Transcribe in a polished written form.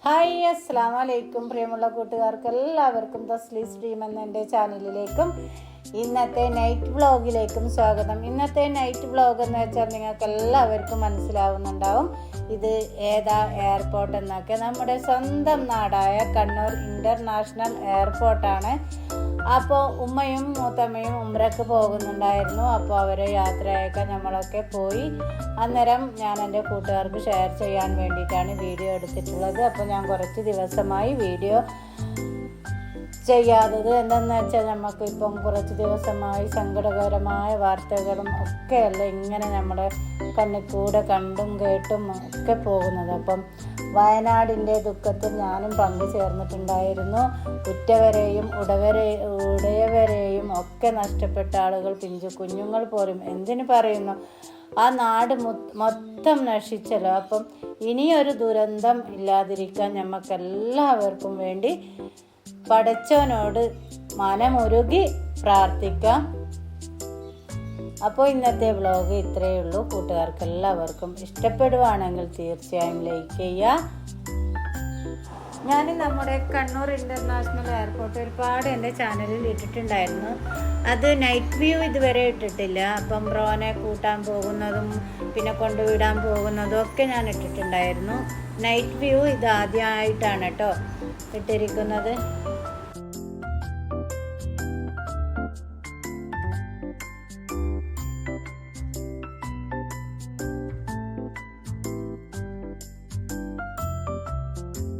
Hi അസ്സലാമു അലൈക്കും. പ്രിയമുള്ള കൂട്ടുകാർക്ക് എല്ലാവർക്കും തസ്ലീസ് ഡ്രീം എന്ന എൻ്റെ ചാനലിലേക്കും ഇന്നത്തെ നൈറ്റ് വ്ളോഗിലേക്കും സ്വാഗതം. ഇന്നത്തെ നൈറ്റ് വ്ളോഗ് എന്ന് വെച്ചാൽ നിങ്ങൾക്ക് എല്ലാവർക്കും മനസ്സിലാവുന്നുണ്ടാവും ഇത് ഏതാ എയർപോർട്ട് എന്നൊക്കെ. നമ്മുടെ സ്വന്തം നാടായ കണ്ണൂർ ഇൻ്റർനാഷണൽ എയർപോർട്ടാണ്. അപ്പോൾ ഉമ്മയും മൂത്തമ്മയും ഉംറയ്ക്ക് പോകുന്നുണ്ടായിരുന്നു. അപ്പോൾ അവരെ യാത്രയൊക്കെ നമ്മളൊക്കെ പോയി. അന്നേരം ഞാൻ എൻ്റെ കൂട്ടുകാർക്ക് ഷെയർ ചെയ്യാൻ വേണ്ടിയിട്ടാണ് വീഡിയോ എടുത്തിട്ടുള്ളത്. അപ്പോൾ ഞാൻ കുറച്ച് ദിവസമായി വീഡിയോ ചെയ്യാത്തത് എന്തെന്ന് വെച്ചാൽ നമുക്ക് ഇപ്പം കുറച്ച് ദിവസമായി സങ്കടകരമായ വാർത്തകളും ഒക്കെയല്ല ഇങ്ങനെ നമ്മുടെ കണ്ണിക്കൂടെ കണ്ടും കേട്ടും ഒക്കെ പോകുന്നത്. അപ്പം വയനാടിൻ്റെ ദുഃഖത്തിൽ ഞാനും പങ്കുചേർന്നിട്ടുണ്ടായിരുന്നു. ഉറ്റവരെയും ഉടയവരെയും ഒക്കെ നഷ്ടപ്പെട്ട ആളുകൾ, പിഞ്ചു കുഞ്ഞുങ്ങൾ പോലും എന്തിനു പറയുന്നു, ആ നാട് മൊത്തം നശിച്ചല്ലോ. അപ്പം ഇനിയൊരു ദുരന്തം ഇല്ലാതിരിക്കാൻ നമുക്കെല്ലാവർക്കും വേണ്ടി പടച്ചവനോട് മനമുരുകി പ്രാർത്ഥിക്കാം. അപ്പോൾ ഇന്നത്തെ വ്ളോഗ് ഇത്രയേ ഉള്ളൂ. കൂട്ടുകാർക്ക് എല്ലാവർക്കും ഇഷ്ടപ്പെടുവാണെങ്കിൽ തീർച്ചയായും ലൈക്ക് ചെയ്യുക. ഞാൻ നമ്മുടെ കണ്ണൂർ ഇൻ്റർനാഷണൽ എയർപോർട്ട് ഒരുപാട് എൻ്റെ ചാനലിൽ ഇട്ടിട്ടുണ്ടായിരുന്നു. അത് നൈറ്റ് വ്യൂ ഇതുവരെ ഇട്ടിട്ടില്ല. അപ്പം ബ്രോനെ കൂട്ടാൻ പോകുന്നതും പിന്നെ കൊണ്ടുവിടാൻ പോകുന്നതും ഒക്കെ ഞാൻ ഇട്ടിട്ടുണ്ടായിരുന്നു. നൈറ്റ് വ്യൂ ഇത് ആദ്യമായിട്ടാണ് കേട്ടോ ഇട്ടിരിക്കുന്നത്.